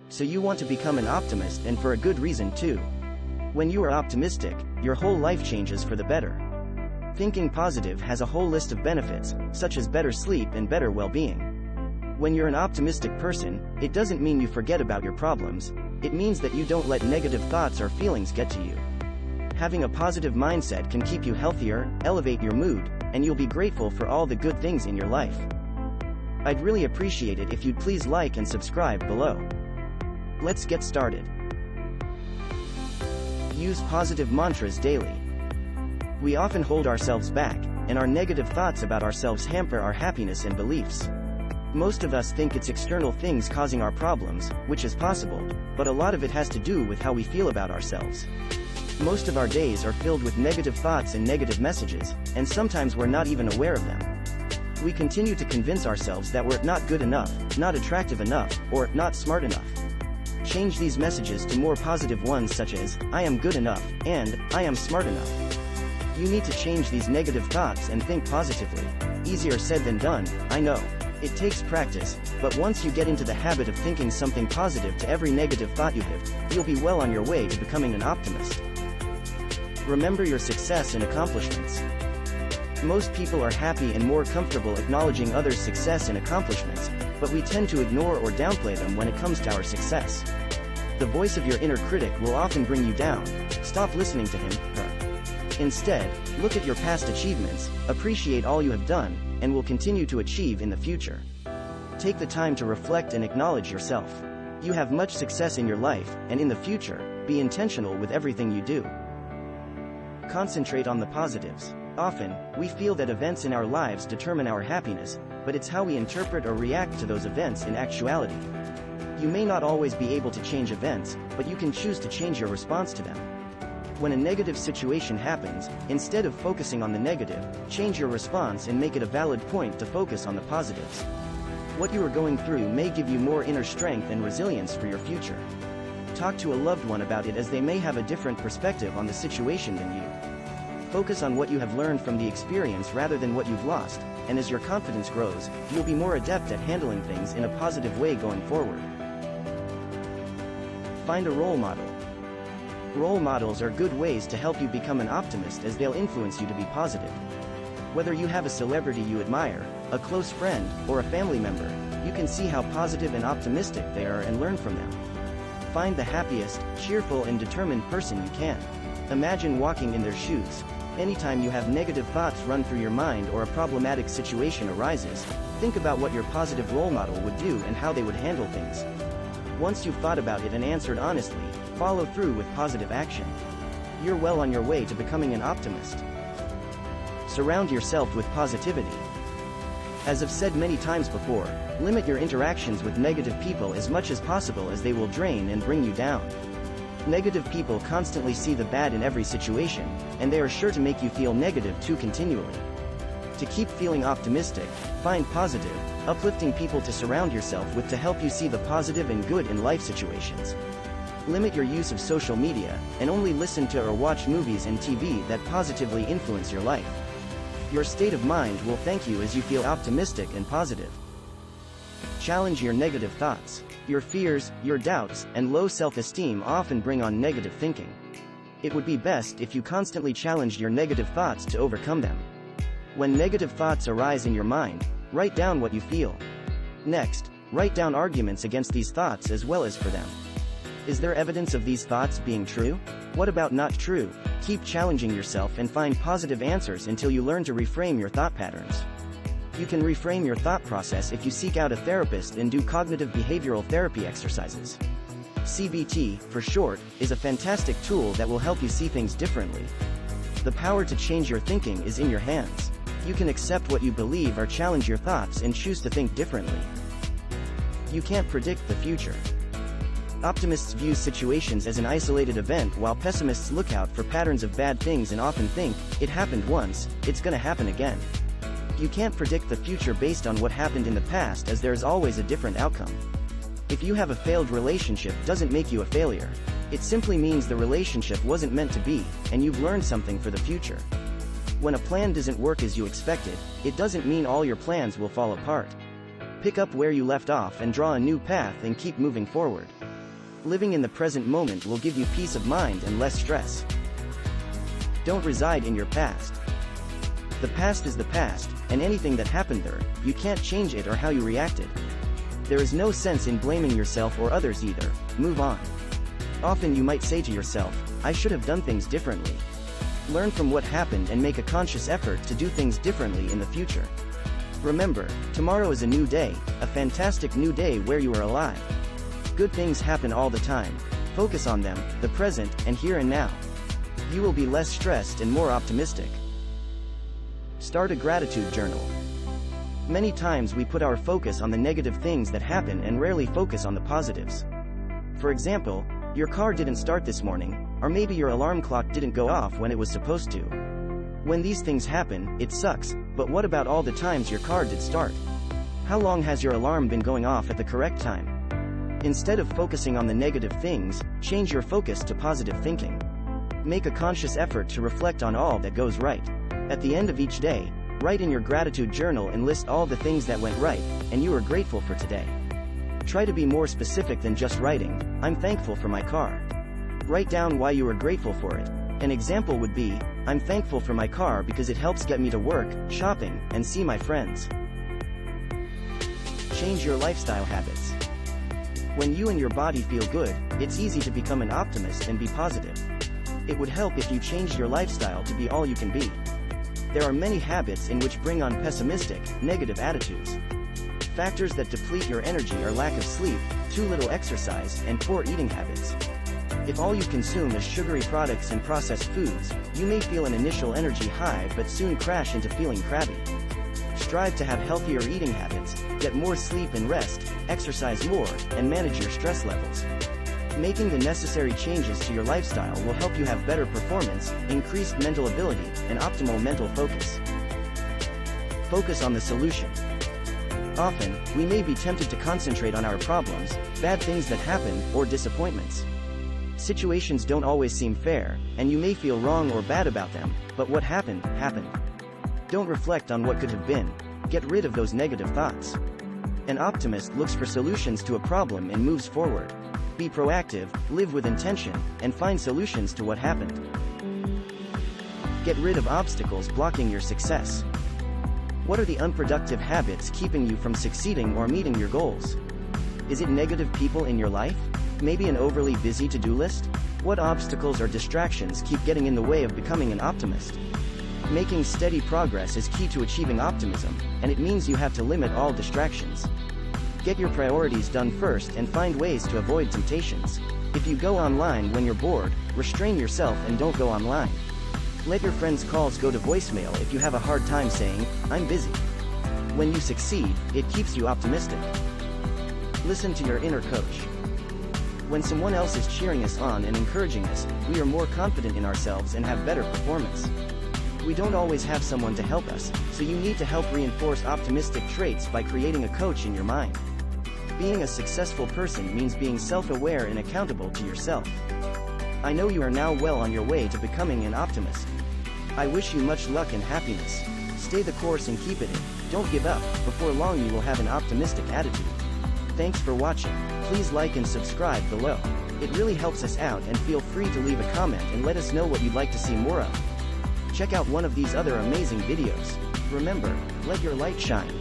So you want to become an optimist, and for a good reason too. When you are optimistic, your whole life changes for the better. Thinking positive has a whole list of benefits, such as better sleep and better well-being. When you're an optimistic person, it doesn't mean you forget about your problems, it means that you don't let negative thoughts or feelings get to you. Having a positive mindset can keep you healthier, elevate your mood, and you'll be grateful for all the good things in your life. I'd really appreciate it if you'd please like and subscribe below. Let's get started. Use positive mantras daily. We often hold ourselves back, and our negative thoughts about ourselves hamper our happiness and beliefs. Most of us think it's external things causing our problems, which is possible, but a lot of it has to do with how we feel about ourselves. Most of our days are filled with negative thoughts and negative messages, and sometimes we're not even aware of them. We continue to convince ourselves that we're not good enough, not attractive enough, or not smart enough. Change these messages to more positive ones such as, I am good enough, and, I am smart enough. You need to change these negative thoughts and think positively. Easier said than done, I know. It takes practice, but once you get into the habit of thinking something positive to every negative thought you have, you'll be well on your way to becoming an optimist. Remember your success and accomplishments. Most people are happy and more comfortable acknowledging others' success and accomplishments, but we tend to ignore or downplay them when it comes to our success. The voice of your inner critic will often bring you down. Stop listening to him, her. Instead, look at your past achievements, appreciate all you have done, and will continue to achieve in the future. Take the time to reflect and acknowledge yourself. You have much success in your life, and in the future, be intentional with everything you do. Concentrate on the positives. Often, we feel that events in our lives determine our happiness, but it's how we interpret or react to those events in actuality. You may not always be able to change events, but you can choose to change your response to them. When a negative situation happens, instead of focusing on the negative, change your response and make it a valid point to focus on the positives. What you are going through may give you more inner strength and resilience for your future. Talk to a loved one about it, as they may have a different perspective on the situation than you. Focus on what you have learned from the experience rather than what you've lost, and as your confidence grows, you'll be more adept at handling things in a positive way going forward. Find a role model. Role models are good ways to help you become an optimist, as they'll influence you to be positive. Whether you have a celebrity you admire, a close friend, or a family member, you can see how positive and optimistic they are and learn from them. Find the happiest, cheerful, and determined person you can. Imagine walking in their shoes. Anytime you have negative thoughts run through your mind or a problematic situation arises, think about what your positive role model would do and how they would handle things. Once you've thought about it and answered honestly, follow through with positive action. You're well on your way to becoming an optimist. Surround yourself with positivity. As I've said many times before, limit your interactions with negative people as much as possible, as they will drain and bring you down. Negative people constantly see the bad in every situation, and they are sure to make you feel negative too continually. To keep feeling optimistic, find positive, uplifting people to surround yourself with to help you see the positive and good in life situations. Limit your use of social media, and only listen to or watch movies and TV that positively influence your life. Your state of mind will thank you as you feel optimistic and positive. Challenge your negative thoughts. Your fears, your doubts, and low self-esteem often bring on negative thinking. It would be best if you constantly challenged your negative thoughts to overcome them. When negative thoughts arise in your mind, write down what you feel. Next, write down arguments against these thoughts as well as for them. Is there evidence of these thoughts being true? What about not true? Keep challenging yourself and find positive answers until you learn to reframe your thought patterns. You can reframe your thought process if you seek out a therapist and do cognitive behavioral therapy exercises. CBT, for short, is a fantastic tool that will help you see things differently. The power to change your thinking is in your hands. You can accept what you believe or challenge your thoughts and choose to think differently. You can't predict the future. Optimists view situations as an isolated event, while pessimists look out for patterns of bad things and often think, it happened once, it's gonna happen again. You can't predict the future based on what happened in the past, as there is always a different outcome. If you have a failed relationship, doesn't make you a failure. It simply means the relationship wasn't meant to be, and you've learned something for the future. When a plan doesn't work as you expected, it doesn't mean all your plans will fall apart. Pick up where you left off and draw a new path and keep moving forward. Living in the present moment will give you peace of mind and less stress. Don't reside in your past. The past is the past, and anything that happened there, you can't change it or how you reacted. There is no sense in blaming yourself or others either. Move on. Often you might say to yourself, I should have done things differently. Learn from what happened and make a conscious effort to do things differently in the future. Remember, tomorrow is a new day, a fantastic new day where you are alive. Good things happen all the time. Focus on them, the present, and here and now. You will be less stressed and more optimistic. Start a gratitude journal. Many times we put our focus on the negative things that happen and rarely focus on the positives. For example, your car didn't start this morning, or maybe your alarm clock didn't go off when it was supposed to. When these things happen, it sucks, but what about all the times your car did start? How long has your alarm been going off at the correct time? Instead of focusing on the negative things, change your focus to positive thinking. Make a conscious effort to reflect on all that goes right. At the end of each day, write in your gratitude journal and list all the things that went right, and you are grateful for today. Try to be more specific than just writing, I'm thankful for my car. Write down why you are grateful for it. An example would be, I'm thankful for my car because it helps get me to work, shopping, and see my friends. Change your lifestyle habits. When you and your body feel good, it's easy to become an optimist and be positive. It would help if you changed your lifestyle to be all you can be. There are many habits in which bring on pessimistic, negative attitudes. Factors that deplete your energy are lack of sleep, too little exercise, and poor eating habits. If all you consume is sugary products and processed foods, you may feel an initial energy high but soon crash into feeling crabby. Strive to have healthier eating habits, get more sleep and rest, exercise more, and manage your stress levels. Making the necessary changes to your lifestyle will help you have better performance, increased mental ability, and optimal mental focus. Focus on the solution. Often, we may be tempted to concentrate on our problems, bad things that happen, or disappointments. Situations don't always seem fair, and you may feel wrong or bad about them, but what happened, happened. Don't reflect on what could have been. Get rid of those negative thoughts. An optimist looks for solutions to a problem and moves forward. Be proactive, live with intention, and find solutions to what happened. Get rid of obstacles blocking your success. What are the unproductive habits keeping you from succeeding or meeting your goals? Is it negative people in your life? Maybe an overly busy to-do list? What obstacles or distractions keep getting in the way of becoming an optimist? Making steady progress is key to achieving optimism, and it means you have to limit all distractions. Get your priorities done first and find ways to avoid temptations. If you go online when you're bored, restrain yourself and don't go online. Let your friends' calls go to voicemail if you have a hard time saying, I'm busy. When you succeed, it keeps you optimistic. Listen to your inner coach. When someone else is cheering us on and encouraging us, we are more confident in ourselves and have better performance. We don't always have someone to help us, so you need to help reinforce optimistic traits by creating a coach in your mind. Being a successful person means being self-aware and accountable to yourself. I know you are now well on your way to becoming an optimist. I wish you much luck and happiness. Stay the course and keep it in. Don't give up. Before long you will have an optimistic attitude. Thanks for watching. Please like and subscribe below. It really helps us out, and feel free to leave a comment and let us know what you'd like to see more of. Check out one of these other amazing videos. Remember, let your light shine.